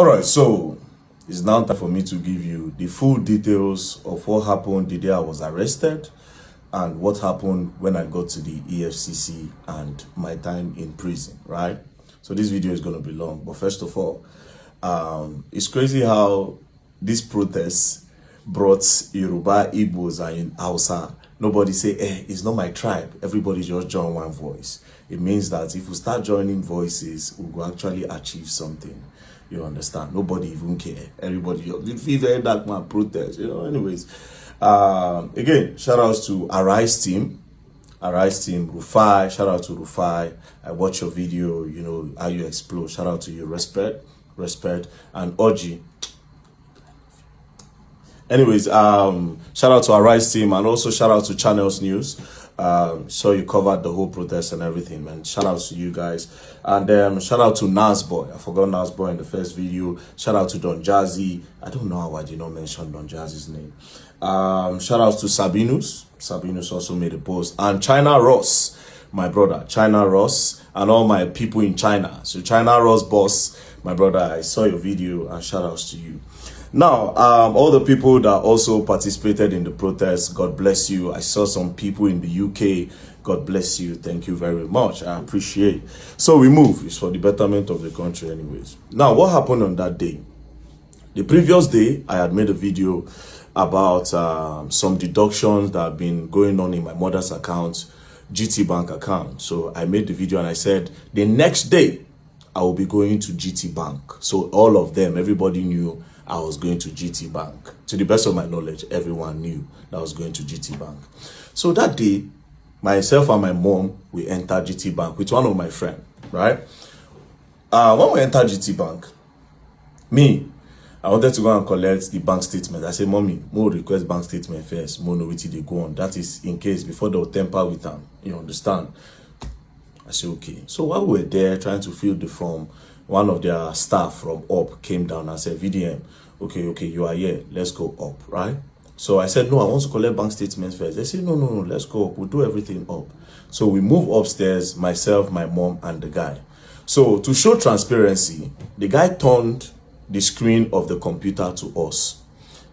All right, so it's now time for me to give you the full details of what happened the day I was arrested and what happened when I got to the EFCC and my time in prison, right? So this video is going to be long, but first of all, it's crazy how this protest brought Yoruba, Igbos, and Hausa. Nobody say, it's not my tribe. Everybody just join one voice. It means that if we start joining voices, we will actually achieve something. You understand? Nobody even care. Everybody, VERYDARKMAN protest, anyways. Again, shout outs to Arise team, Rufai, shout out to Rufai. I watch your video, how you explode. Shout out to you, respect, and Oji. Anyways, shout out to Arise team and also shout out to Channels News. So you covered the whole protest and everything, man. Shout out to you guys. And shout out to Nasboy. I forgot Nasboy in the first video. Shout out to Don Jazzy. I don't know how I did not mention Don Jazzy's name. Shout out to Sabinus. Sabinus also made a post. And China Ross, my brother. China Ross and all my people in China. So China Ross boss, my brother, I saw your video and shout outs to you. Now, all the people that also participated in the protest, God bless you. I saw some people in the UK. God bless you. Thank you very much. I appreciate. So we move. It's for the betterment of the country anyways. Now, what happened on that day? The previous day, I had made a video about some deductions that have been going on in my mother's account, GT Bank account. So I made the video and I said, the next day, I will be going to GT Bank. So all of them, everybody knew I was going to GT Bank. To the best of my knowledge, everyone knew that I was going to GT Bank. So that day, myself and my mom, we entered GT Bank with one of my friends, right? When we entered GT Bank, I wanted to go and collect the bank statement. I said, Mommy, Mo request bank statement first. Mo know what they go on. That is in case before they'll temper with them. You understand? I said, okay. So while we were there trying to fill the form, one of their staff from up came down and said, VDM, okay, you are here. Let's go up, right? So I said, no, I want to collect bank statements first. They said, no, let's go up. We'll do everything up. So we move upstairs, myself, my mom, and the guy. So to show transparency, the guy turned the screen of the computer to us.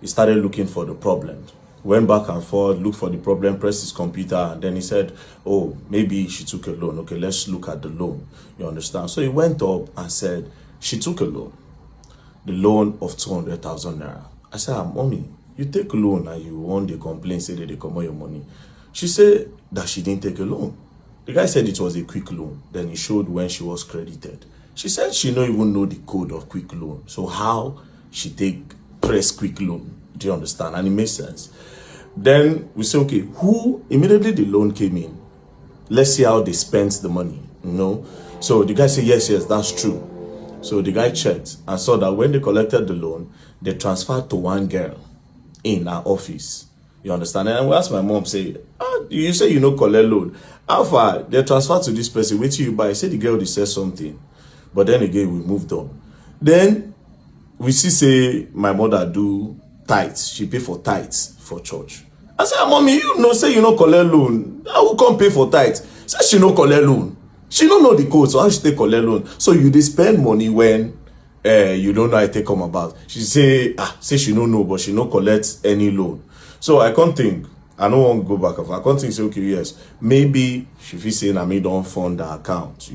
He started looking for the problem. Went back and forth, looked for the problem, pressed his computer, and then he said, oh, maybe she took a loan. Okay, let's look at the loan. You understand? So he went up and said, she took a loan. The loan of 200,000 naira. I said, Mommy, you take a loan and you want the complaint, say that they come on your money. She said that she didn't take a loan. The guy said it was a quick loan. Then he showed when she was credited. She said she don't even know the code of quick loan. So how she press quick loan? Do you understand? And it makes sense. Then we say, okay, immediately the loan came in. Let's see how they spent the money, So the guy said, yes, that's true. So the guy checked and saw that when they collected the loan, they transferred to one girl in our office. You understand? And we asked my mom, say, you say you know collect loan. How far? They transferred to this person. Wait till you buy. Say the girl, they said something. But then again, we moved on. Then we say my mother do tithes. She pay for tithes for church. I said, Mommy, say you no collect loan. I will come pay for tithes. Say she no collect loan. She don't know the code, so how she take collect loan? So you dey spend money when you don't know how it take come about. She say she don't know, but she no collect any loan. So I can't think. I don't want to go back. I can't think, say, okay, yes. Maybe she feel saying I may don't fund the account,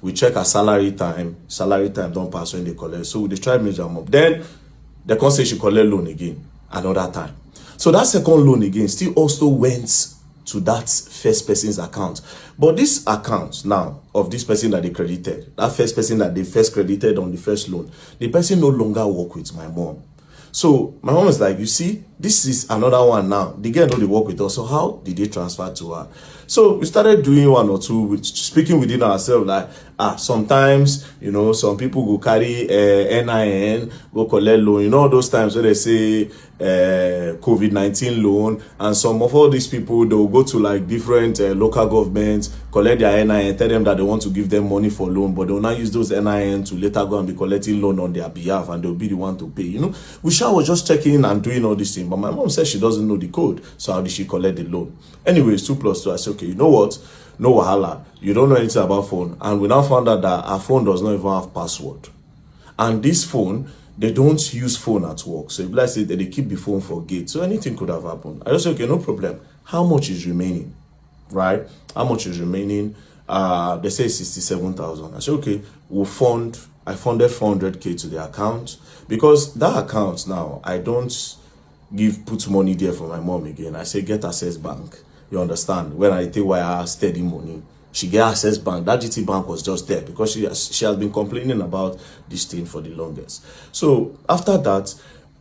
We check her salary time. Salary time don't pass when they collect. So they try to measure them up. Then they can't say she collect loan again another time. So that second loan again still also went to that first person's account. But this account now of this person that they credited, that first person that they first credited on the first loan, the person no longer work with my mom. So my mom is like, you see, this is another one now. The girl know they work with us. So how did they transfer to her? So we started doing one or two, speaking within ourselves, like, sometimes, some people go carry NIN, go collect loan. All those times where they say COVID-19 loan, and some of all these people, they'll go to like different local governments, collect their NIN, tell them that they want to give them money for loan, but they'll not use those NIN to later go and be collecting loan on their behalf, and they'll be the one to pay. We was just checking in and doing all these things, but my mom said she doesn't know the code, so how did she collect the loan? Anyways, 2 plus 2, I said, okay, you know what? No wahala. You don't know anything about phone. And we now found out that our phone does not even have password. And this phone, they don't use phone at work. So if let's say that they keep the phone for gate, so anything could have happened. I just say, okay, no problem. How much is remaining? Right? How much is remaining? They say 67,000. I said, okay, I funded 400k to the account, because that account now, I don't put money there for my mom again. I say, get Access Bank. You understand? When I take wire steady money, she get Access Bank. That GT Bank was just there because she has been complaining about this thing for the longest. So after that,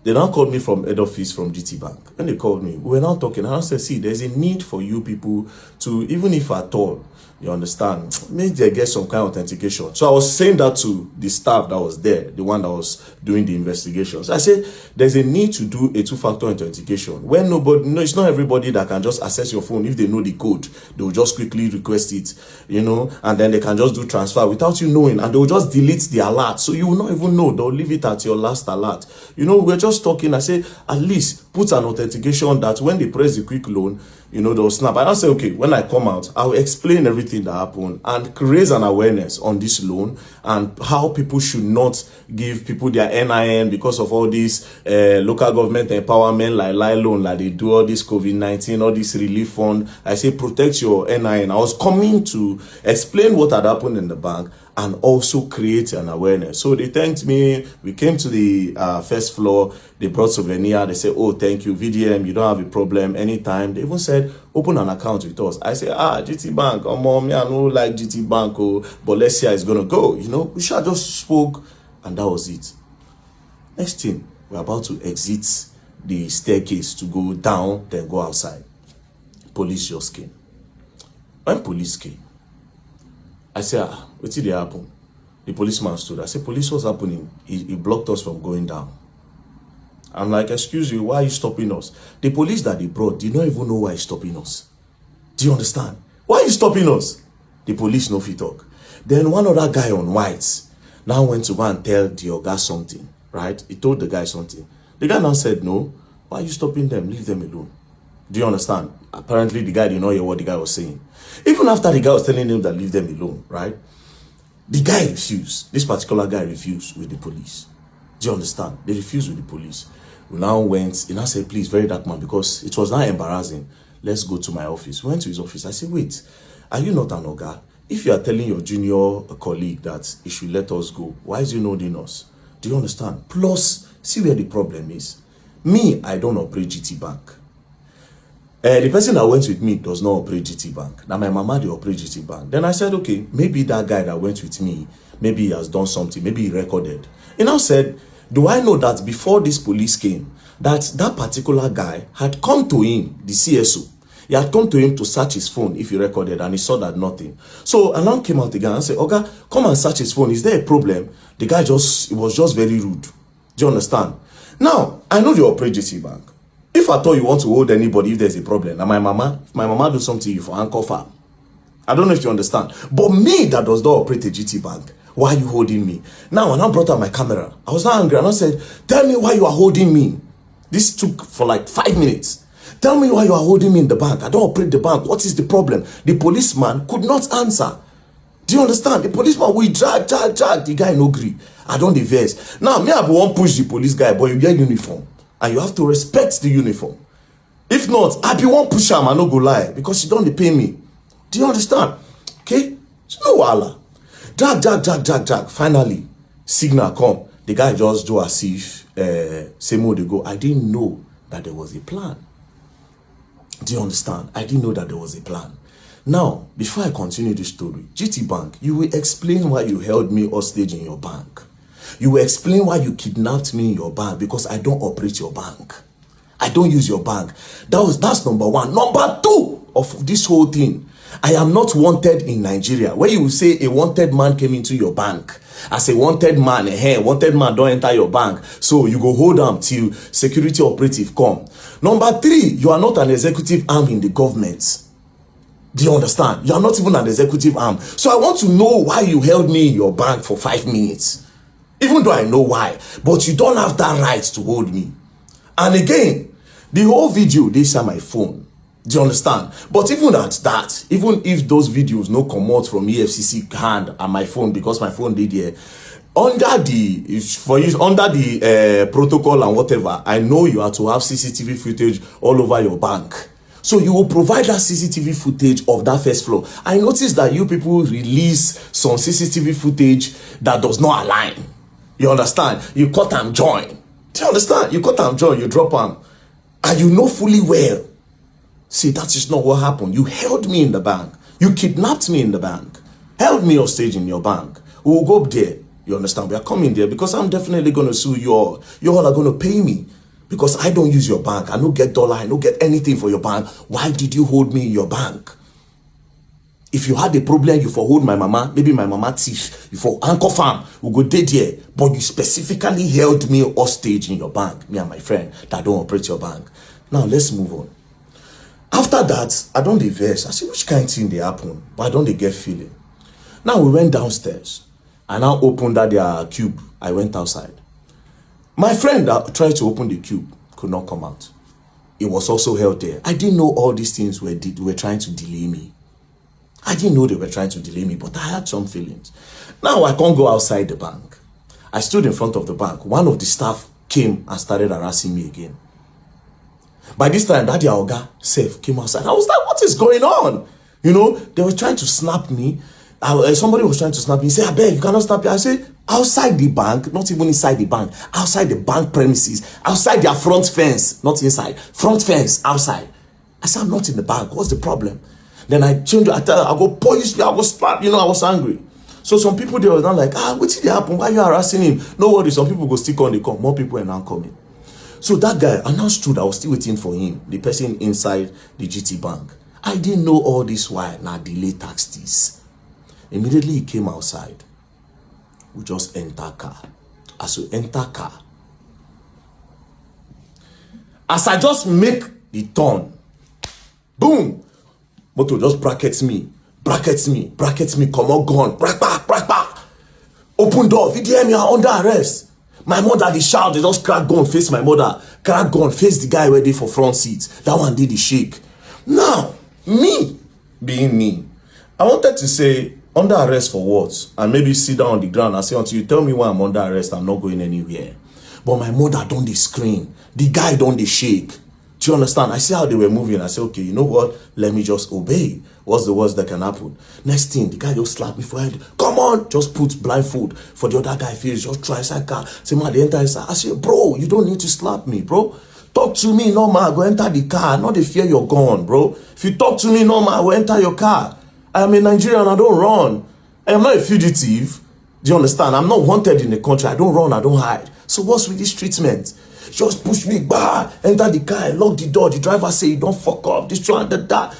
they now called me from head office from GT Bank. When they called me, we were now talking. And I said, see, there's a need for you people to, even if at all, you understand, maybe they get some kind of authentication. So I was saying that to the staff that was there, the one that was doing the investigations. I said, there's a need to do a two-factor authentication. When it's not everybody that can just access your phone. If they know the code, they will just quickly request it, and then they can just do transfer without you knowing, and they will just delete the alert. So you will not even know. They'll leave it at your last alert. We're just talking. I say, at least put an authentication that when they press the quick loan, they'll snap. And I say, okay, when I come out, I'll explain everything that happened and raise an awareness on this loan and how people should not give people their NIN because of all these local government empowerment, like loan, like they do all this COVID-19, all this relief fund. I say, protect your NIN. I was coming to explain what had happened in the bank and also create an awareness. So they thanked me. We came to the first floor. They brought souvenir. They said, oh, thank you, VDM. You don't have a problem anytime. They even said, open an account with us. I said, GT Bank. Oh, mom, I don't like GT Bank, but let's see how it's going to go. We should just spoke, and that was it. Next thing, we're about to exit the staircase to go down, then go outside. Police just came. When police came, I said, what did happen? The policeman stood. I said, police, what's happening? He blocked us from going down. I'm like, excuse you, why are you stopping us? The police that they brought did not even know why he's stopping us. Do you understand? Why are you stopping us? The police no fit talk. Then one other guy on whites now went to go and tell the Oga something, right? He told the guy something. The guy now said, no, why are you stopping them? Leave them alone. Do you understand? Apparently, the guy did not hear what the guy was saying. Even after the guy was telling him that leave them alone, right? The guy refused. This particular guy refused with the police. Do you understand? They refused with the police. We now went, he now said, please, very dark man, because it was now embarrassing. Let's go to my office. We went to his office. I said, wait, are you not an Oga? If you are telling your junior colleague that he should let us go, why is he not in us? Do you understand? Plus, see where the problem is. Me, I don't operate GT Bank. The person that went with me does not operate GT Bank. Now my mama, they operate GT Bank. Then I said, okay, maybe that guy that went with me, maybe he has done something, maybe he recorded. He now said, do I know that before this police came, that particular guy had come to him, the CSO, he had come to him to search his phone if he recorded, and he saw that nothing. So I now came out again and said, okay, come and search his phone. Is there a problem? The guy was just very rude. Do you understand? Now, I know you operate GT Bank. If at all you want to hold anybody if there's a problem, now if my mama do something you for anchor farm. I don't know if you understand. But me that does not operate a GT Bank, why are you holding me? Now, when I brought out my camera, I was not angry, and I said, tell me why you are holding me. This took for like 5 minutes. Tell me why you are holding me in the bank. I don't operate the bank. What is the problem? The policeman could not answer. Do you understand? The policeman, we drag. The guy no agree. I don't diverse. Now, me, I won't push the police guy, but you get uniform. And you have to respect the uniform. If not, I be one push him, I no go lie, because you don't pay me. Do you understand? Okay? It's no wala. Drag. Finally, signal come. The guy just do as if same way they go. I didn't know that there was a plan. Do you understand? I didn't know that there was a plan. Now, before I continue the story, GT Bank, you will explain why you held me hostage in your bank. You will explain why you kidnapped me in your bank, because I don't operate your bank. I don't use your bank. That's number one. Number two of this whole thing, I am not wanted in Nigeria. Where you will say a wanted man came into your bank. As a wanted man, wanted man don't enter your bank. So you go hold them till security operative come. Number three, you are not an executive arm in the government. Do you understand? You are not even an executive arm. So I want to know why you held me in your bank for 5 minutes. Even though I know why. But you don't have that right to hold me. And again, the whole video, they share my phone. Do you understand? But even at that, even if those videos no come out from EFCC hand and my phone, because my phone did here, under the protocol and whatever, I know you have to have CCTV footage all over your bank. So you will provide that CCTV footage of that first floor. I noticed that you people release some CCTV footage that does not align. You understand? You cut and join. Do you understand? You cut and join, you drop them. And you know fully well. See, that is not what happened. You held me in the bank. You kidnapped me in the bank. Held me hostage in your bank. We will go up there. You understand? We are coming there because I'm definitely going to sue you all. You all are going to pay me. Because I don't use your bank. I don't get dollar. I don't get anything for your bank. Why did you hold me in your bank? If you had a problem, you for hold my mama. Maybe my mama thief. You for anchor farm. We go dead here. But you specifically held me hostage in your bank. Me and my friend that don't operate your bank. Now, let's move on. After that, I don't verse. I see which kind of thing they happen. But I don't get feeling. Now, we went downstairs. I now opened that their cube. I went outside. My friend that tried to open the cube could not come out. It was also held there. I didn't know all these things were trying to delay me. I didn't know they were trying to delay me, but I had some feelings. Now I can't go outside the bank. I stood in front of the bank. One of the staff came and started harassing me again. By this time, that Oga self came outside. I was like, what is going on? You know, they were trying to snap me. Somebody was trying to snap me. He said, I beg, you cannot snap me. I said, outside the bank, not even inside the bank, outside the bank premises, outside their front fence, not inside, front fence, outside. I said, I'm not in the bank. What's the problem? Then I changed. I tell her, I go, police me, I go slap. You know, I was angry. So some people, they were not like, what did happen? Why are you harassing him? No worry, some people go stick on the come. More people are now coming. So that guy, I now stood, I was still waiting for him, the person inside the GT bank. I didn't know all this while. Now delay tax this. Immediately he came outside. We just enter car. As we enter car, as I just make the turn, boom, motor just brackets me, come on, gun, brack back, open door, if you hear me, I'm under arrest. My mother, they shout, they just crack gun, face my mother, crack gun, face the guy ready for front seat. That one did the shake. Now, me, being me, I wanted to say, under arrest for what? And maybe sit down on the ground and say, until you tell me why I'm under arrest, I'm not going anywhere. But my mother don't they scream. The guy don't they shake. Do you understand? I see how they were moving. I say, okay, you know what? Let me just obey. What's the worst that can happen? Next thing, the guy just slapped me for head. Come on, just put blindfold for the other guy face. Just try inside car. Say, man, they enter inside. I say, bro, you don't need to slap me, bro. Talk to me normal. Go enter the car. Not the fear you're gone, bro. If you talk to me normal, I will enter your car. I am a Nigerian, I don't run. I am not a fugitive. Do you understand? I'm not wanted in the country. I don't run, I don't hide. So what's with this treatment? Just push me, enter the car, lock the door. The driver say, you don't fuck up, this one, that.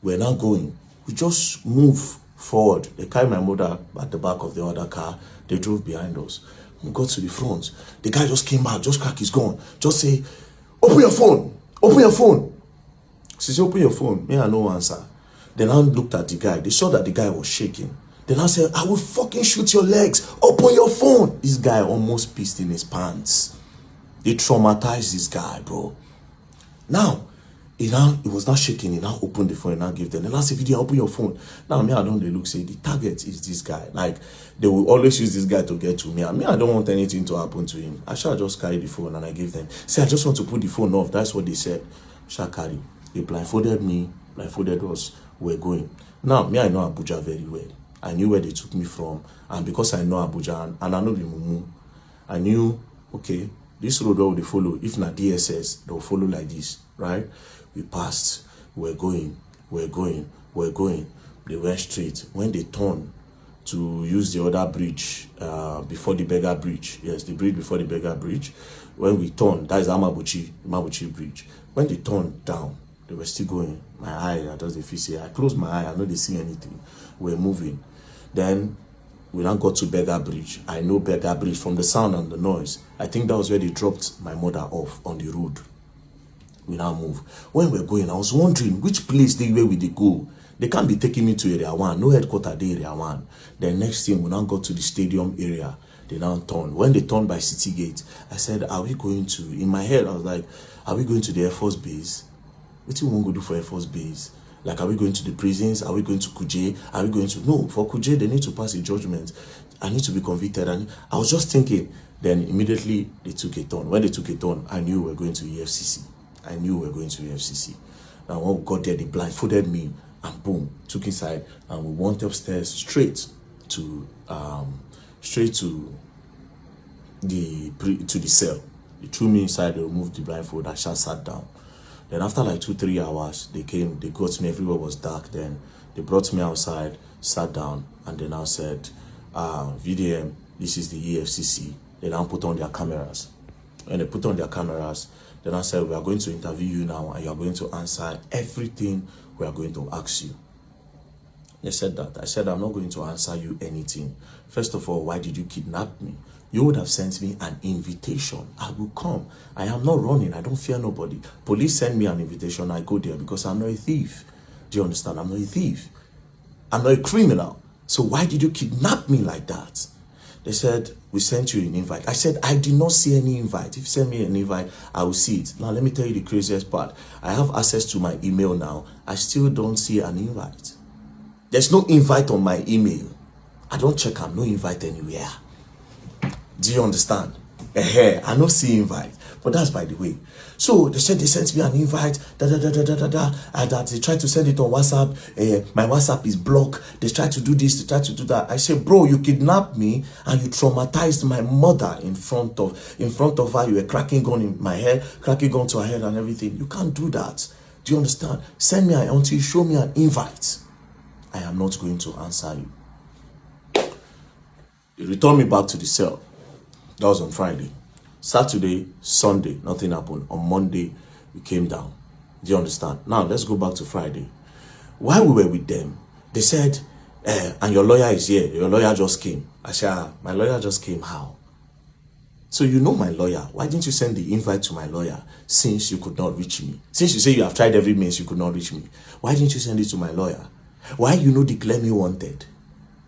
We're now going. We just move forward. They carry my mother at the back of the other car. They drove behind us. We got to the front. The guy just came back, just crack his gun. Just say, open your phone. Open your phone. She said, open your phone. Me, I no answer. Then I looked at the guy. They saw that the guy was shaking. Then I said, I will fucking shoot your legs. Open your phone. This guy almost pissed in his pants. They traumatized this guy, bro. Now, he was not shaking. He now opened the phone and now gave them. Then I said, open your phone. Now, me, I don't look, say, the target is this guy. Like, they will always use this guy to get to me. And me, I don't want anything to happen to him. I shall just carry the phone and I give them. Say, I just want to put the phone off. That's what they said. Shall carry. They blindfolded me, blindfolded us. We're going. Now, me, I know Abuja very well. I knew where they took me from. And because I know Abuja and I know the Mumu, I knew, okay, this road where they follow, if not DSS, they'll follow like this, right? We passed. We're going. They went straight. When they turned to use the other bridge, before the Beggar Bridge, yes, the bridge before the Beggar Bridge, when we turned, that is Amabuchi Bridge. When they turned down, they were still going. My eye, I just feel I closed my eye, I know they see anything. We're moving. Then we now got to Beggar Bridge. I know Beggar Bridge from the sound and the noise. I think that was where they dropped my mother off on the road. We now move. When we're going, I was wondering which place where will they go. They can't be taking me to area 1. No headquarters there, area 1. Then next thing, we now got to the stadium area. They now turned. When they turned by City Gate, I said, are we going to, in my head, I was like, are we going to the Air Force Base? What do you want to do for Air Force Base? Like, are we going to the prisons? Are we going to Kuje? Are we going to... No, for Kuje, they need to pass a judgment. I need to be convicted. And I was just thinking. Then immediately they took a turn. When they took a turn, I knew we were going to EFCC. I knew we were going to EFCC. Now when we got there, they blindfolded me and boom, took inside, and we went upstairs straight to the cell. They threw me inside, they removed the blindfold, I just sat down. Then after like 2-3 hours, they came, they got me, everywhere was dark. Then they brought me outside, sat down, and they now said, VDM, this is the EFCC. They now put on their cameras. When they put on their cameras, then I said, we are going to interview you now, and you are going to answer everything we are going to ask you. They said that. I said, I'm not going to answer you anything. First of all, why did you kidnap me? You would have sent me an invitation. I will come. I am not running. I don't fear nobody. Police send me an invitation. I go there because I'm not a thief. Do you understand? I'm not a thief. I'm not a criminal. So why did you kidnap me like that? They said, we sent you an invite. I said, I did not see any invite. If you send me an invite, I will see it. Now, let me tell you the craziest part. I have access to my email now. I still don't see an invite. There's no invite on my email. I don't check. I'm no invite anywhere. Do you understand? I don't see invite. But that's by the way. So they said they sent me an invite, and that they tried to send it on WhatsApp. My WhatsApp is blocked. They tried to do this, they tried to do that. I said, bro, you kidnapped me and you traumatized my mother in front of her. You were cracking gun in my head, cracking gun to her head and everything. You can't do that. Do you understand? Send me until you show me an invite. I am not going to answer you. They returned me back to the cell. That was on Friday. Saturday, Sunday, nothing happened. On Monday, we came down. Do you understand? Now, let's go back to Friday. While we were with them, they said, and your lawyer is here. Your lawyer just came. I said, my lawyer just came. How? So you know my lawyer. Why didn't you send the invite to my lawyer since you could not reach me? Since you say you have tried every means, you could not reach me. Why didn't you send it to my lawyer? Why you know declare me wanted?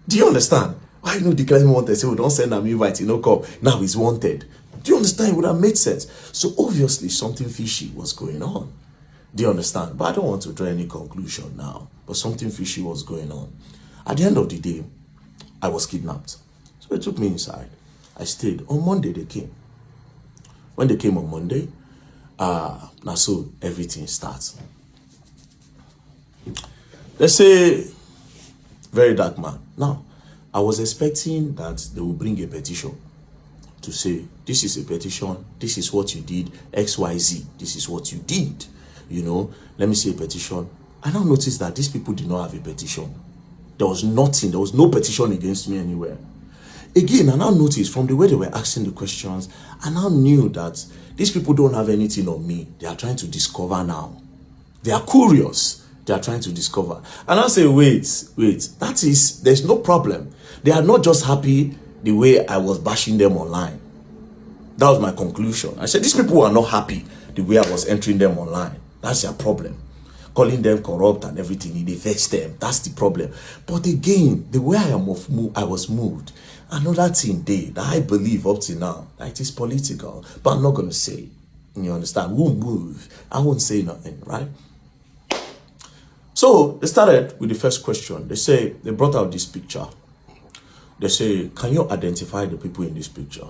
Do you understand? Why you know declare me wanted? Say, we don't send an invite, you know, come. Now he's wanted. Do you understand? It would have made sense. So obviously something fishy was going on. Do you understand? But I don't want to draw any conclusion now. But something fishy was going on. At the end of the day, I was kidnapped. So they took me inside. I stayed. On Monday they came. When they came on Monday, now so everything starts. Let's say, very dark man. Now, I was expecting that they will bring a petition to say, this is a petition, this is what you did, XYZ, this is what you did. You know, let me see a petition. I now noticed that these people did not have a petition. There was nothing, there was no petition against me anywhere. Again, I now noticed from the way they were asking the questions, I now knew that these people don't have anything on me. They are trying to discover now. They are curious. They are trying to discover. And I say, wait, that is, there's no problem. They are not just happy the way I was bashing them online. That was my conclusion. I said, these people are not happy the way I was entering them online. That's their problem. Calling them corrupt and everything, they vex them. That's the problem. But again, the way I was moved, another thing that I believe up to now, that it is political. But I'm not going to say, you understand, won't move. I won't say nothing, right? So they started with the first question. They brought out this picture. They say, can you identify the people in this picture?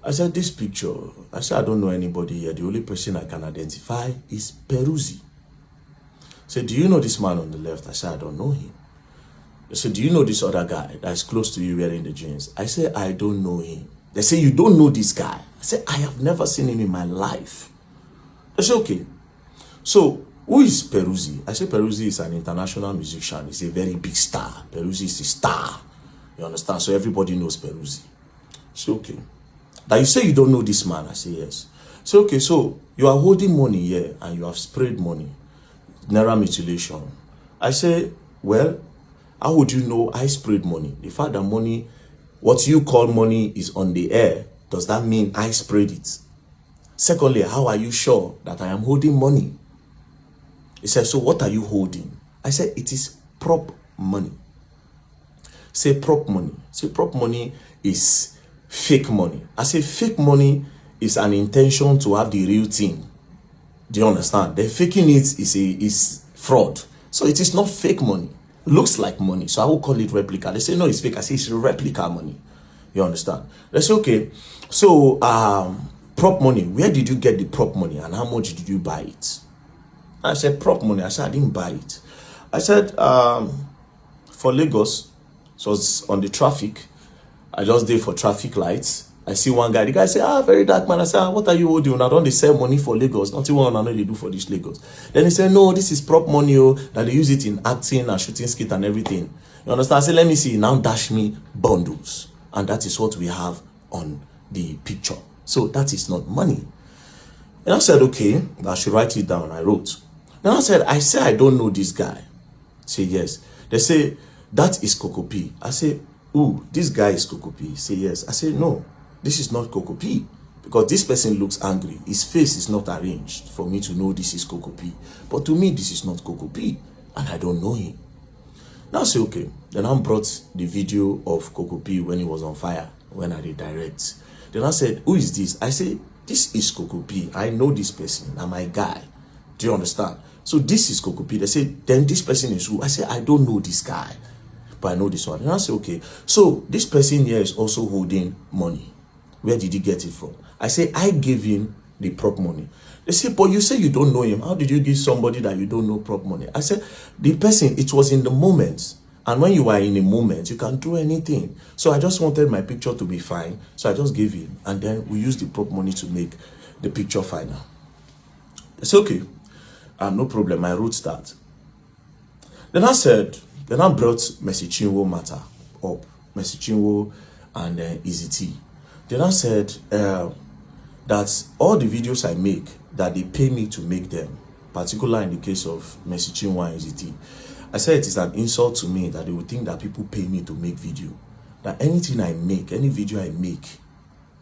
I said, this picture, I said, I don't know anybody here. The only person I can identify is Peruzzi. I said, do you know this man on the left? I said, I don't know him. They said, do you know this other guy that's close to you wearing the jeans? I said, I don't know him. They say, you don't know this guy? I said, I have never seen him in my life. They said, okay. So, who is Peruzzi? I said, Peruzzi is an international musician. He's a very big star. Peruzzi is a star. You understand? So everybody knows Peruzzi. So, okay. That you say you don't know this man? I say, yes. So, okay, so you are holding money here and you have sprayed money. Naira mutilation. I say, well, how would you know I sprayed money? The fact that money, what you call money is on the air, does that mean I sprayed it? Secondly, how are you sure that I am holding money? He said, so what are you holding? I said, it is prop money. Say prop money. Say prop money is fake money. I say fake money is an intention to have the real thing. Do you understand? The faking it is fraud. So it is not fake money. looks like money. So I will call it replica. They say, no, it's fake. I say, it's replica money. You understand? They say, okay, so prop money, where did you get the prop money and how much did you buy it? I said, prop money. I said, I didn't buy it. I said, for Lagos, so it's on the traffic. I just did for traffic lights. I see one guy. The guy say, very dark man. I said, what are you doing? I don't they sell money for Lagos. Not even I know they do for this Lagos. Then he said, no, this is prop money. Oh, that they use it in acting and shooting skit and everything. You understand? I said, let me see. Now dash me bundles. And that is what we have on the picture. So that is not money. And I said, okay, I should write it down. I wrote. Then I said, I don't know this guy. Say, yes. They say, that is Coco P. I say, ooh, this guy is Coco P. Say, yes. I say, no, this is not Coco P. Because this person looks angry. His face is not arranged for me to know this is Coco P. But to me, this is not Coco P. And I don't know him. Now I say, okay. Then I brought the video of Coco P when he was on fire, when I did direct. Then I said, who is this? I say, this is Coco P. I know this person. I'm my guy. Do you understand? So this is Coco P. They say, then this person is who? I say, I don't know this guy, but I know this one. And I say, okay. So this person here is also holding money. Where did he get it from? I say, I gave him the prop money. They say, but you say you don't know him. How did you give somebody that you don't know prop money? I said, the person, it was in the moment. And when you are in a moment, you can do anything. So I just wanted my picture to be fine. So I just gave him. And then we used the prop money to make the picture final. It's okay. No problem. I wrote that. Then I said, then I brought Mercy Chinwo matter up. Mercy Chinwo and Easy T. Then I said that all the videos I make, that they pay me to make them, particularly in the case of Mercy Chinwo and Easy T. I said it is an insult to me that they would think that people pay me to make video. That anything I make, any video I make,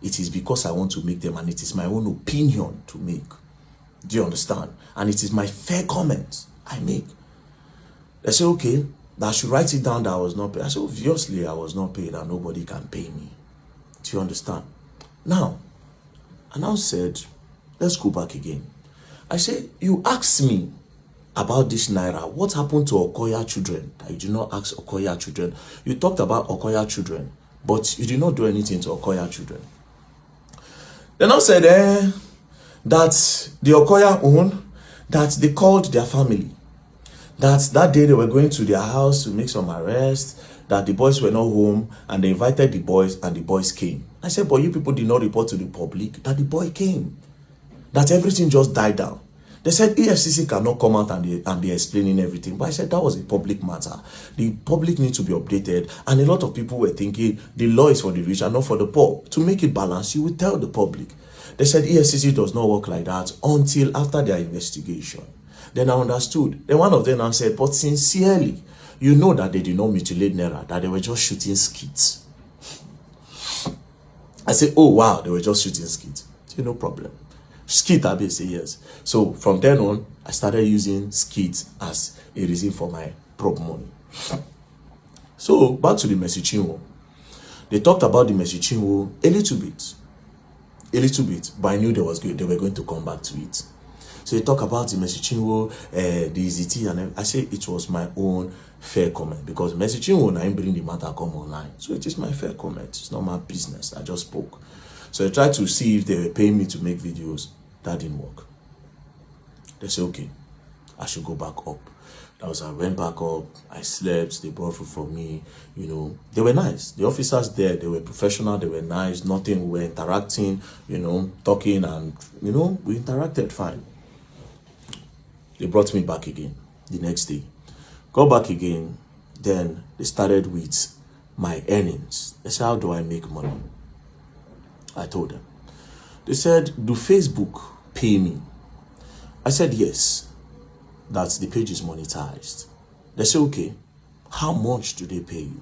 it is because I want to make them and it is my own opinion to make. Do you understand? And it is my fair comment I make. They say, okay, that I should write it down that I was not paid. I said, obviously I was not paid and nobody can pay me. Do you understand? Now, I now said, let's go back again. I said, you asked me about this Naira. What happened to Okoya children? You did not ask Okoya children. You talked about Okoya children, but you did not do anything to Okoya children. Then I said, that the Okoya own, that they called their family. That day they were going to their house to make some arrests, that the boys were not home, and they invited the boys, and the boys came. I said, but you people did not report to the public that the boy came. That everything just died down. They said EFCC cannot come out and they're explaining everything. But I said that was a public matter. The public needs to be updated. And a lot of people were thinking the law is for the rich and not for the poor. To make it balanced, you will tell the public. They said EFCC does not work like that until after their investigation. Then I understood. Then one of them now said, but sincerely, you know that they did not mutilate Naira, that they were just shooting skits. I said, oh wow, they were just shooting skits. I said, no problem. Skit, I say yes. So from then on, I started using skits as a reason for my prop money. So back to the Mercy Chinwo. They talked about the Mercy Chinwo a little bit, but I knew they were going to come back to it. So they talk about the Mercy Chinwo, the EZT, and I say it was my own fair comment because Mercy Chinwo now bring the matter come online. So it is my fair comment. It's not my business. I just spoke. So I tried to see if they were paying me to make videos. That didn't work. They said, okay, I should go back up. That was, I went back up, I slept, they brought food for me, you know. They were nice. The officers there, they were professional, they were nice, nothing, we were interacting, you know, talking and, you know, we interacted fine. They brought me back again the next day. Go back again, then they started with my earnings. They said, how do I make money? I told them. They said, do Facebook pay me? I said, yes. That the page is monetized. They said, okay, how much do they pay you?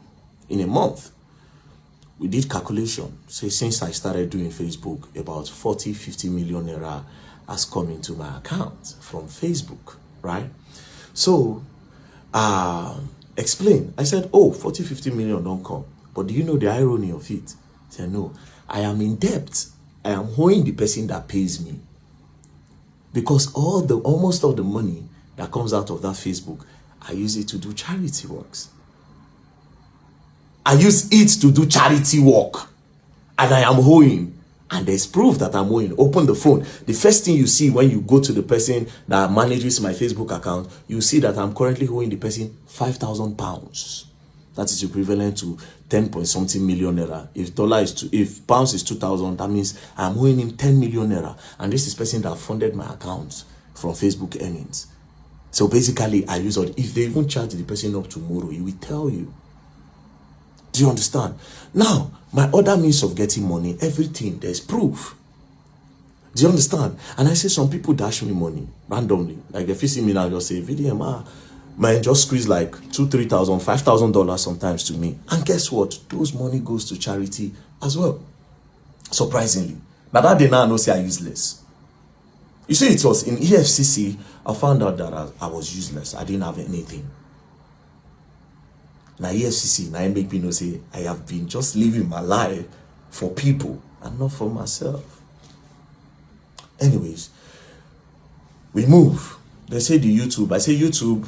In a month, we did calculation. Say, since I started doing Facebook, about 40-50 million naira has come into my account from Facebook, right? So, explain. I said, oh, 40-50 million don't come. But do you know the irony of it? I said, no, I am in debt. I am owing the person that pays me. Because almost all the money that comes out of that Facebook, I use it to do charity works. I use it to do charity work. And I am owing. And there's proof that I'm owing. Open the phone. The first thing you see when you go to the person that manages my Facebook account, you see that I'm currently owing the person £5,000. That is equivalent to 10 point something million naira. If pounds is 2,000, that means I'm owing him 10 million naira. And this is person that funded my account from Facebook earnings. So basically, I use it. If they even charge the person up tomorrow, he will tell you. Do you understand? Now, my other means of getting money, everything, there's proof. Do you understand? And I say some people dash me money randomly. Like if you see me now, just say, VDM, man, just squeeze like $2,000, $3,000, $5,000 sometimes to me. And guess what? Those money goes to charity as well. Surprisingly. Now that day now I know say I'm useless. You see, it was in EFCC, I found out that I was useless. I didn't have anything. Now EFCC, now it make me know say I have been just living my life for people and not for myself. Anyways, we move. They say the YouTube. I say YouTube,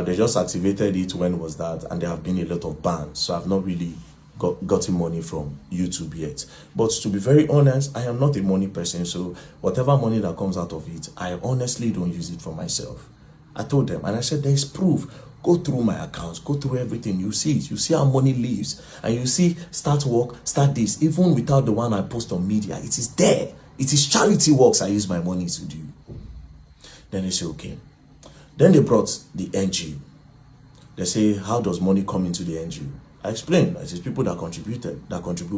they just activated it. When was that? And there have been a lot of bans. So I've not really gotten money from YouTube yet. But to be very honest, I am not a money person. So whatever money that comes out of it, I honestly don't use it for myself. I told them, and I said, there's proof. Go through my accounts, go through everything. You see it. You see how money leaves. And you see, start work, start this. Even without the one I post on media, it is there. It is charity works I use my money to do. Then they say, okay. Then they brought the NGO. They say, how does money come into the NGO? I explained. It is people that contribute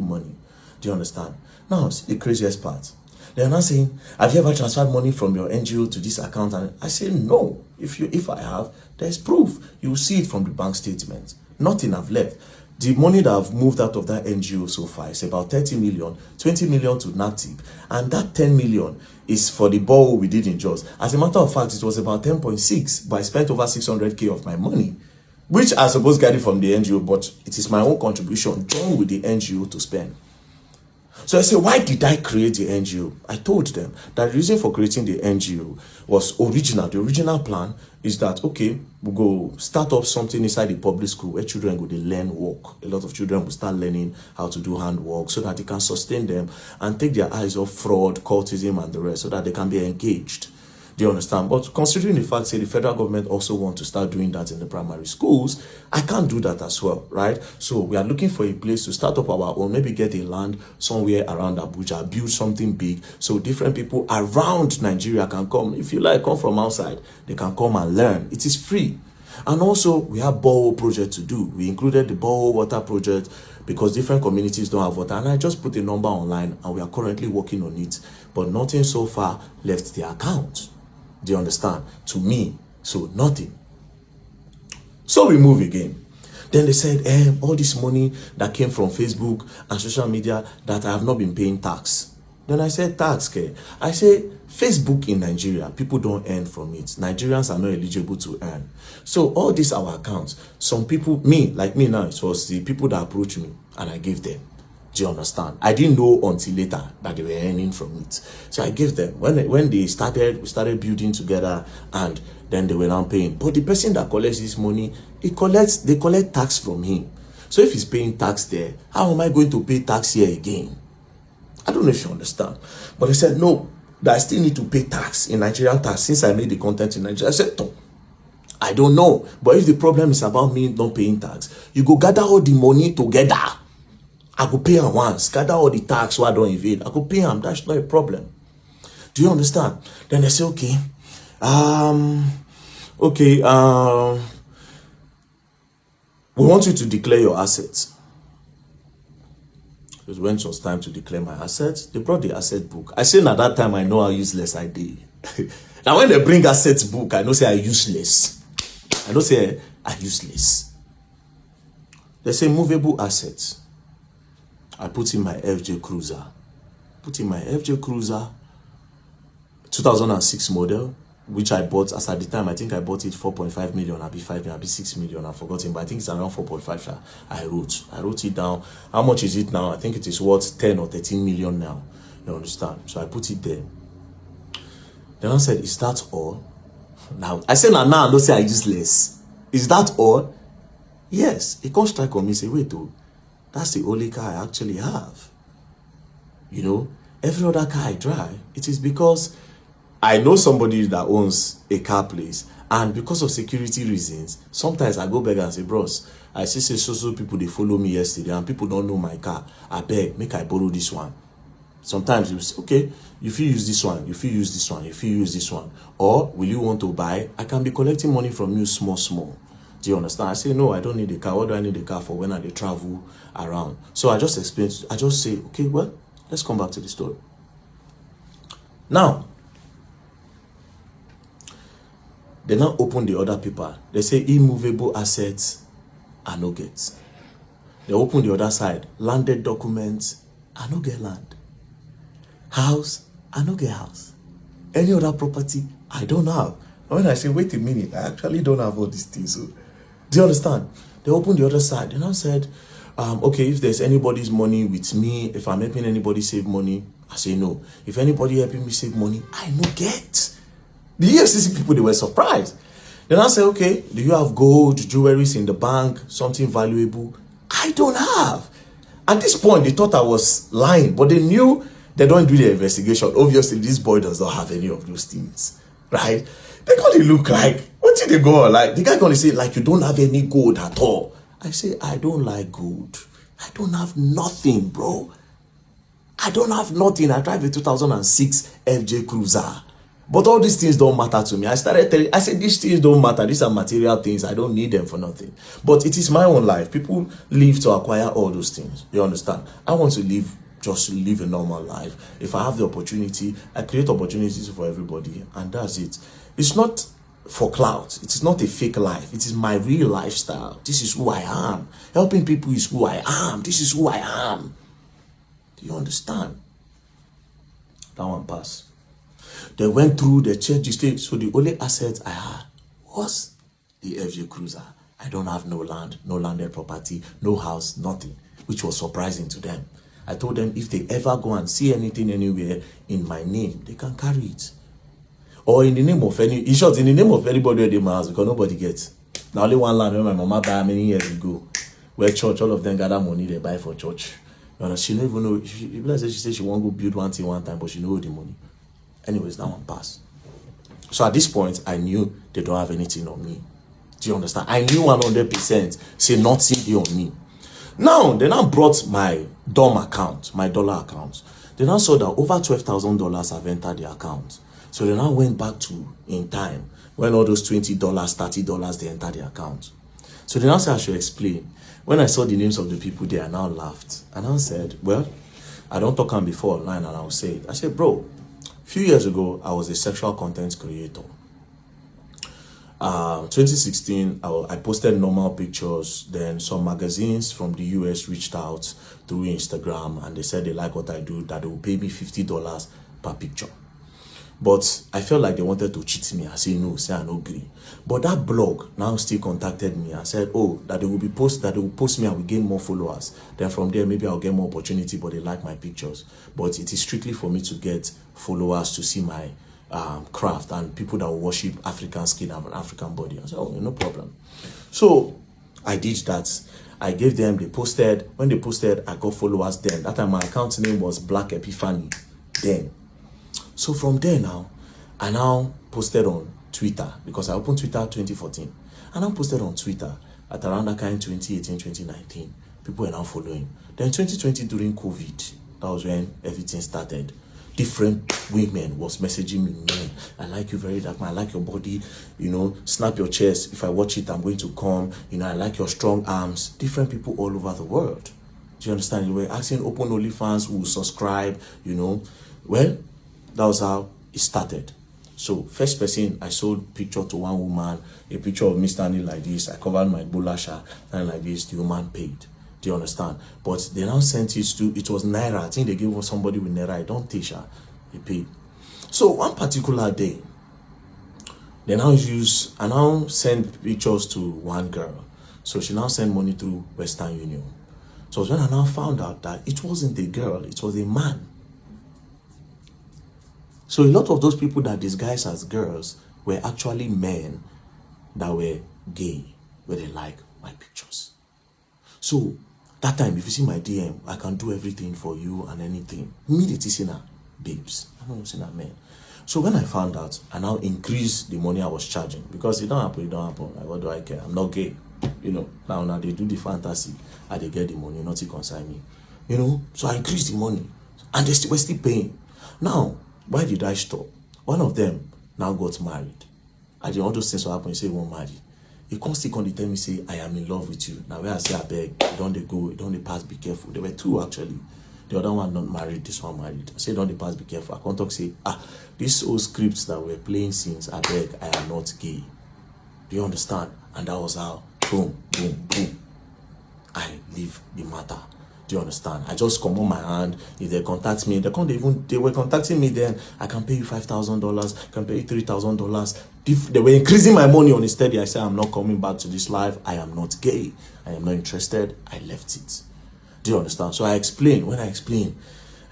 money. Do you understand? Now, see the craziest part. They are not saying, have you ever transferred money from your NGO to this account? And I say, no. If I have, there's proof. You will see it from the bank statement. Nothing I've left. The money that I've moved out of that NGO so far is about 30 million, 20 million to NATIP. And that 10 million is for the borrow we did in Jos. As a matter of fact, it was about 10.6, but I spent over 600K of my money, which I suppose got it from the NGO, but it is my own contribution joined with the NGO to spend. So I say, why did I create the NGO? I told them that the reason for creating the NGO was original. The original plan is that, okay, we'll go start up something inside the public school where children go to learn work. A lot of children will start learning how to do handwork so that they can sustain them and take their eyes off fraud, cultism, and the rest so that they can be engaged. Do you understand? But considering the fact that the federal government also want to start doing that in the primary schools, I can't do that as well, right? So we are looking for a place to start up our own, maybe get a land somewhere around Abuja, build something big, so different people around Nigeria can come. If you like, come from outside, they can come and learn. It is free. And also, we have borehole project to do. We included the borehole water project because different communities don't have water. And I just put a number online and we are currently working on it. But nothing so far left the account. Do you understand? To me, so nothing. So we move again. Then they said, all this money that came from Facebook and social media that I have not been paying tax. Then I said, tax, okay. I say, Facebook in Nigeria, people don't earn from it. Nigerians are not eligible to earn. So all these our accounts, some people, like me now, it was the people that approached me and I gave them. Do you understand? I didn't know until later that they were earning from it. So I gave them. When they started, we started building together and then they were now paying. But the person that collects this money, they collect tax from him. So if he's paying tax there, how am I going to pay tax here again? I don't know if you understand. But they said, no, that I still need to pay tax in Nigerian tax since I made the content in Nigeria. I said, no, I don't know. But if the problem is about me not paying tax, you go gather all the money together. I could pay him once, gather all the tax so I don't evade. I could pay him, that's not a problem. Do you understand? Then they say, okay, we want you to declare your assets. It when it was time to declare my assets, they brought the asset book. I say at that time, I know how useless I did. Now when they bring assets book, I know say I'm useless. I know say I'm useless. They say movable assets. I put in my FJ Cruiser. 2006 model, which I bought as at the time. I think I bought it 4.5 million, I'll be 5 million, I'll be 6 million. I've forgotten, but I think it's around 4.5. I wrote it down. How much is it now? I think it is worth 10 or 13 million now. You understand? So I put it there. Then I said, is that all? Now I said, now I don't say I useless. Is that all? Yes. He can't strike on me, say, wait, oh, that's the only car I actually have. You know, every other car I drive, it is because I know somebody that owns a car place, and because of security reasons, sometimes I go back and say, bros, I see say so people, they follow me yesterday and people don't know my car. I beg, make I borrow this one. Sometimes you say, okay, if you use this one, if you use this one, if you use this one, or will you want to buy? I can be collecting money from you small. Do you understand? I say, no, I don't need a car. What do I need a car for when I travel around? So I just explain, I just say, okay, well, let's come back to the story. Now, they now open the other paper. They say immovable assets are no get. They open the other side. Landed documents are no get land. House are no get house. Any other property I don't have. And when I say, wait a minute, I actually don't have all these things. So, do you understand? They opened the other side. They now said, okay, if there's anybody's money with me, if I'm helping anybody save money, I say no. If anybody helping me save money, I no get. The EFCC people, they were surprised. Then I said, okay, do you have gold, jewelries in the bank, something valuable? I don't have. At this point, they thought I was lying, but they knew they don't do the investigation. Obviously, this boy does not have any of those things, right? They gonna look like, what did they go on? Like, the guy gonna say, like, you don't have any gold at all. I say, I don't like gold. I don't have nothing, bro. I don't have nothing. I drive a 2006 FJ Cruiser. But all these things don't matter to me. I started telling, I said, these things don't matter. These are material things. I don't need them for nothing. But it is my own life. People live to acquire all those things. You understand? I want to live, just live a normal life. If I have the opportunity, I create opportunities for everybody. And that's it. It's not for clout. It is not a fake life. It is my real lifestyle. This is who I am. Helping people is who I am. This is who I am. Do you understand? That one pass. They went through, they checked the state. So the only asset I had was the FJ Cruiser. I don't have no land, no landed property, no house, nothing, which was surprising to them. I told them if they ever go and see anything anywhere in my name, they can carry it. Or in the name of any, in short, in the name of anybody at my house, because nobody gets. Now only one land when my mama buy many years ago, where church, all of them gather money they buy for church. You know, she don't even know, she said she won't go build one thing one time, but she know the money. Anyways, that one passed. So at this point, I knew they don't have anything on me. Do you understand? I knew 100% say nothing on me. Now, they now brought my DOM account, my dollar account. They now saw that over $12,000 have entered the account. So they now went back to in time when all those $20, $30, they entered the account. So they now said I should explain. When I saw the names of the people there, I now laughed. And I said, well, I don't talk on before online and I'll say it. I said, bro, a few years ago, I was a sexual content creator. 2016, I posted normal pictures. Then some magazines from the US reached out through Instagram and they said they like what I do, that they will pay me $50 per picture. But I felt like they wanted to cheat me. I said no, say I no agree. But that blog now still contacted me and said, oh, that they will post me and will gain more followers. Then from there, maybe I'll get more opportunity, but they like my pictures. But it is strictly for me to get followers to see my craft and people that will worship African skin and African body. I said, oh, no problem. So I did that. I gave them, they posted. When they posted, I got followers then. That time my account name was Black Epiphany then. So from there now, I now posted on Twitter because I opened Twitter 2014. And I posted on Twitter at around that kind 2018, 2019. People were now following. Then 2020 during COVID, that was when everything started. Different women was messaging me, man, I like you very dark, man. I like your body, you know, snap your chest. If I watch it, I'm going to come. You know, I like your strong arms. Different people all over the world. Do you understand? You were asking open OnlyFans who subscribe, you know. Well, that was how it started. So first person, I sold picture to one woman, a picture of me standing like this. I covered my bulasha, standing like this. The woman paid. Do you understand? But they now sent it to, it was Naira. I think they gave somebody with Naira. I don't teach her. They paid. So one particular day, they now I now send pictures to one girl. So she now sent money through Western Union. So when I now found out that it wasn't a girl, it was a man. So a lot of those people that disguised as girls were actually men that were gay. where they like my pictures. So that time, if you see my DM, I can do everything for you and anything. Immediately see now, babes. I'm not saying that, man. So when I found out, I now increased the money I was charging, because it don't happen, Like, what do I care? I'm not gay. Now they do the fantasy and they get the money, nothing concern me. So I increased the money and they were still paying. Now, why did I stop? One of them now got married. And all those things will happen, you say, won't marry. He constantly tell me, say, I am in love with you. Now, where I say, I beg, don't they go, don't they pass, be careful. There were two, actually. The other one not married, this one married. I say, don't they pass, be careful. I can't talk, say, these old scripts that we're playing since, I beg, I am not gay. Do you understand? And that was how, boom, boom, boom, I leave the matter. Do you understand? I just come on my hand. If they contact me, they were contacting me then. I can pay you $5,000, can pay you $3,000. They were increasing my money on it steady. I said, I'm not coming back to this life. I am not gay. I am not interested. I left it. Do you understand? So I explained. When I explained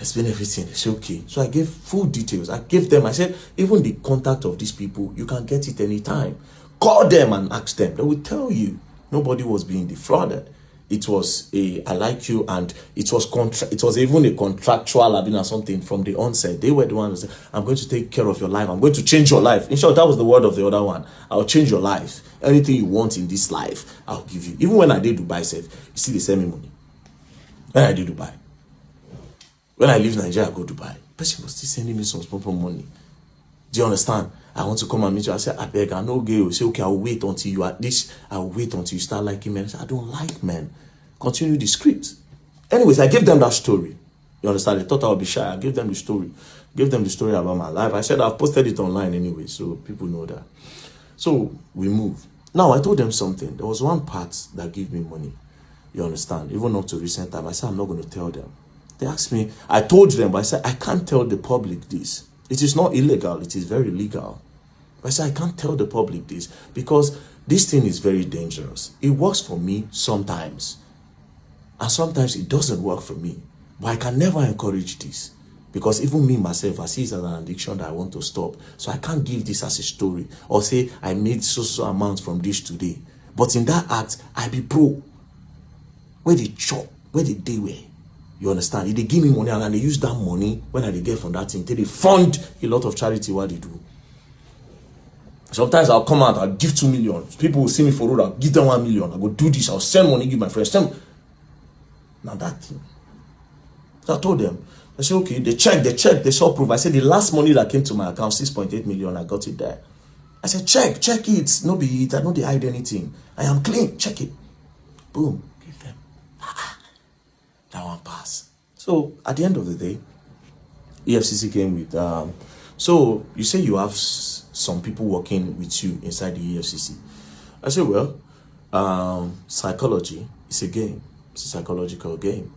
everything. They said, okay. So I gave full details. I gave them, I said, even the contact of these people, you can get it anytime. Call them and ask them. They will tell you. Nobody was being defrauded. It was I like you, and it was even a contractual or something from the onset. They were the ones who said, I'm going to take care of your life. I'm going to change your life. In short, that was the word of the other one. I'll change your life. Anything you want in this life, I'll give you. Even when I did Dubai, you see, they send me money. When I did Dubai. When I leave Nigeria, I go Dubai. Person was still sending me some small money. Do you understand? I want to come and meet you. I said, I beg, I know gay. You say, okay, I'll wait until you at least, I'll wait until you start liking men. I said, I don't like men. Continue the script. Anyways, I gave them that story. You understand? They thought I would be shy. I gave them the story. Gave them the story about my life. I said, I've posted it online anyway, so people know that. So we moved. Now, I told them something. There was one part that gave me money. You understand? Even up to recent time, I said, I'm not going to tell them. They asked me, I told them, but I said, I can't tell the public this. It is not illegal. It is very legal. But I said, I can't tell the public this because this thing is very dangerous. It works for me sometimes. And sometimes it doesn't work for me. But I can never encourage this. Because even me, myself, I see it as an addiction that I want to stop. So I can't give this as a story. Or say, I made so amount from this today. But in that act, I be pro. Where they chop, where they day where. You understand? If they give me money and they use that money when I get from that thing, they fund a lot of charity what they do. Sometimes I'll come out, I'll give 2 million. People will see me for road, I'll give them 1 million. I'll go do this, I'll send money, give my friends. Now that thing. So I told them, I said, okay, they checked, they saw proof. I said, the last money that came to my account, 6.8 million, I got it there. I said, check it. No be it, I know they hide anything. I am clean, check it. Boom, give them. That one pass. So at the end of the day, EFCC came with, so you say you have some people working with you inside the EFCC. I said, well, psychology is a game. It's a psychological game.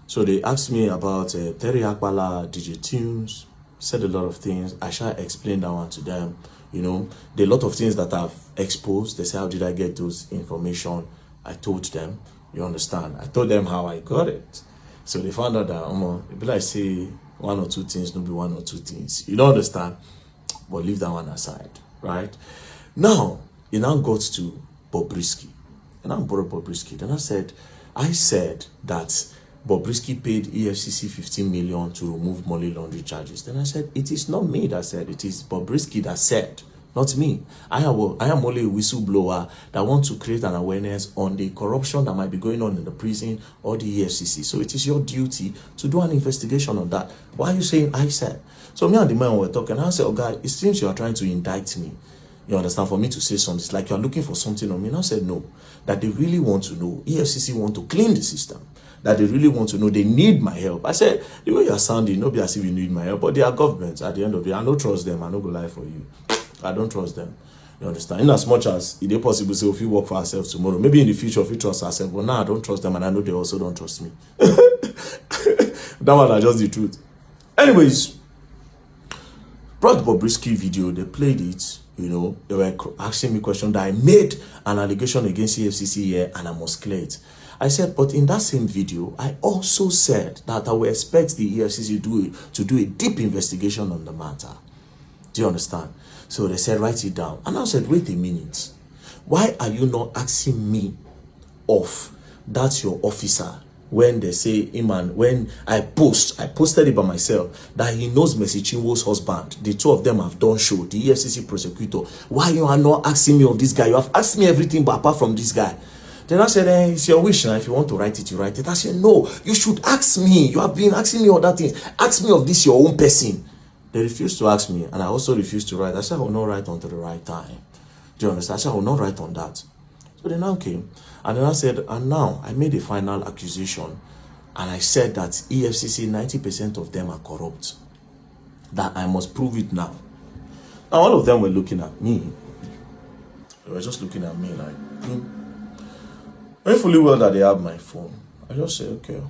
So they asked me about Terry Akbala, DJ Tunes, said a lot of things. I shall explain that one to them. You know, there are a lot of things that I've exposed. They say, how did I get those information? I told them. You understand? I told them how I got it. So they found out that, it be like say one or two things, no be one or two things. You don't understand? But leave that one aside, right? Now, it now got to Bobrisky. And I brought Bobrisky. Then I said that Bobrisky paid EFCC 15 million to remove money laundering charges. Then I said, it is not me that said, it is Bobrisky that said, not me. I am only a whistleblower that wants to create an awareness on the corruption that might be going on in the prison or the EFCC. So it is your duty to do an investigation on that. Why are you saying I said? So me and the man were talking. I said, oh God, it seems you are trying to indict me. You understand? For me to say something, it's like you are looking for something on me. And I said, no. That they really want to know. EFCC want to clean the system. That they really want to know. They need my help. I said, the way you are sounding, nobody as if you need my help. But they are governments at the end of the day. I don't trust them. I don't go lie for you. I don't trust them. You understand? In as much as it is possible to say, if we work for ourselves tomorrow, maybe in the future, if we trust ourselves, but now I don't trust them, and I know they also don't trust me. That one is just the truth. Anyways, brought the Bobrisky video, they played it, you know, they were asking me questions that I made an allegation against EFCC here, and I must clear it. I said, but in that same video, I also said that I will expect the EFCC to do a deep investigation on the matter. Do you understand? So they said, write it down. And I said, wait a minute. Why are you not asking me of that your officer when they say him, and when I posted it by myself that he knows Mercy Chinwo's husband. The two of them have done show, the EFCC prosecutor. Why you are not asking me of this guy? You have asked me everything but apart from this guy. Then I said, it's your wish now. If you want to write it, you write it. I said, no, you should ask me. You have been asking me other things. Ask me of this your own person. They refused to ask me, and I also refused to write. I said, I will not write until the right time. Do you understand? I said, I will not write on that. So they now came, and then I said, and now I made a final accusation, and I said that EFCC, 90% of them are corrupt. That I must prove it now. Now all of them were looking at me. They were just looking at me like, knowing fully well that they have my phone. I just said, okay,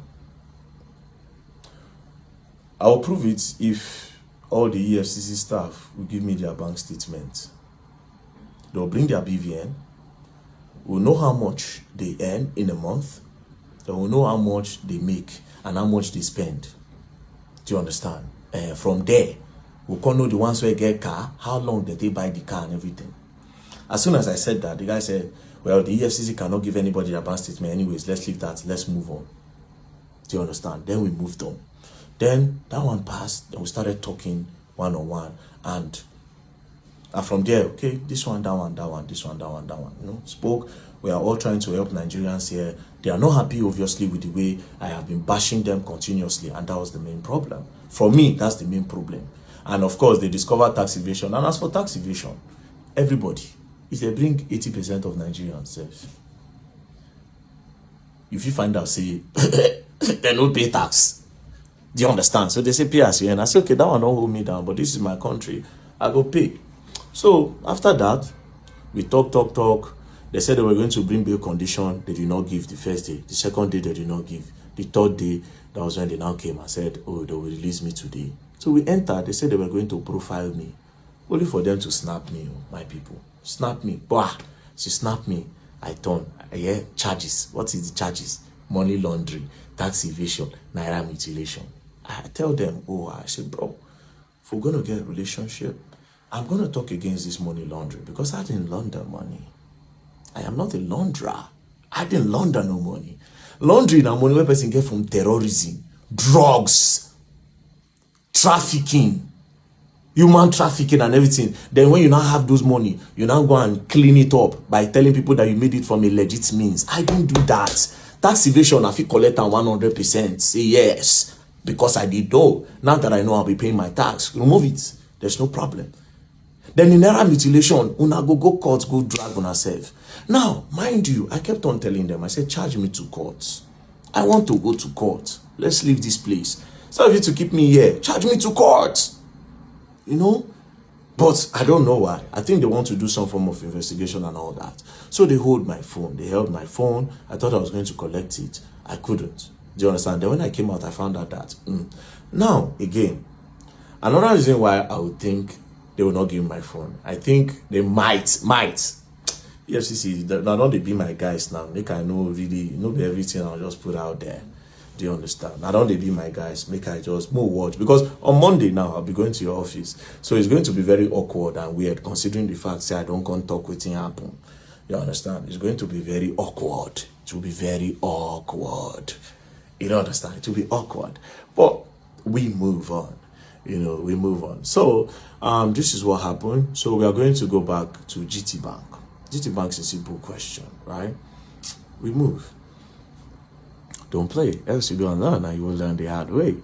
I will prove it if all the EFCC staff will give me their bank statement. They'll bring their BVN. We'll know how much they earn in a month. They will know how much they make and how much they spend. Do you understand? From there, we'll call know the ones who get car, how long did they buy the car and everything. As soon as I said that, the guy said, well, the EFCC cannot give anybody a bank statement anyways. Let's leave that. Let's move on. Do you understand? Then we moved on. Then that one passed. Then we started talking one-on-one. And from there, okay, this one, that one, that one, this one, that one, that one. You know, spoke. We are all trying to help Nigerians here. They are not happy, obviously, with the way I have been bashing them continuously. And that was the main problem. For me, that's the main problem. And of course, they discovered tax evasion. And as for tax evasion, everybody, if they bring 80% of Nigerians, if you find out, say, they don't pay tax. Do you understand? So they say, pay as you earn. I say, okay, that one don't hold me down, but this is my country. I go pay. So after that, we talk. They said they were going to bring bail condition. They did not give the first day. The second day, they did not give. The third day, that was when they now came and said, oh, they will release me today. So we entered. They said they were going to profile me. Only for them to snap me, my people. Snap me. Bah! She snapped me. I turn. I hear charges. What is the charges? Money laundering, tax evasion, naira mutilation. I tell them, I said, bro, if we're going to get a relationship, I'm going to talk against this money laundering because I didn't launder money. I am not a launderer. I didn't launder no money. Laundering and money where person get from terrorism, drugs, trafficking, human trafficking and everything. Then when you now have those money, you now go and clean it up by telling people that you made it from a legit means. I don't do that. Tax evasion, I feel collect 100%. Say yes, because I did know. Now that I know I'll be paying my tax, remove it. There's no problem. Then in naira mutilation, una go court, go drag on herself. Now, mind you, I kept on telling them, I said, charge me to court. I want to go to court. Let's leave this place. Instead of you to keep me here, charge me to court. You know? But I don't know why. I think they want to do some form of investigation and all that. So they hold my phone. They held my phone. I thought I was going to collect it. I couldn't. Do you understand? Then when I came out, I found out that. Now, again, another reason why I would think they will not give me my phone. I think they might. EFCC, now don't they be my guys now. Make I know really, everything I'll just put out there. Do you understand? Now don't they be my guys. Make I just move watch. Because on Monday now, I'll be going to your office. So it's going to be very awkward and weird considering the fact that I don't come talk with him happen. You understand? It's going to be very awkward. It will be very awkward. You don't understand? It will be awkward. But we move on. We move on. So this is what happened. So we are going to go back to GT Bank. GT Bank's a simple question, right? We move. Don't play, else you don't learn and you will learn the hard way.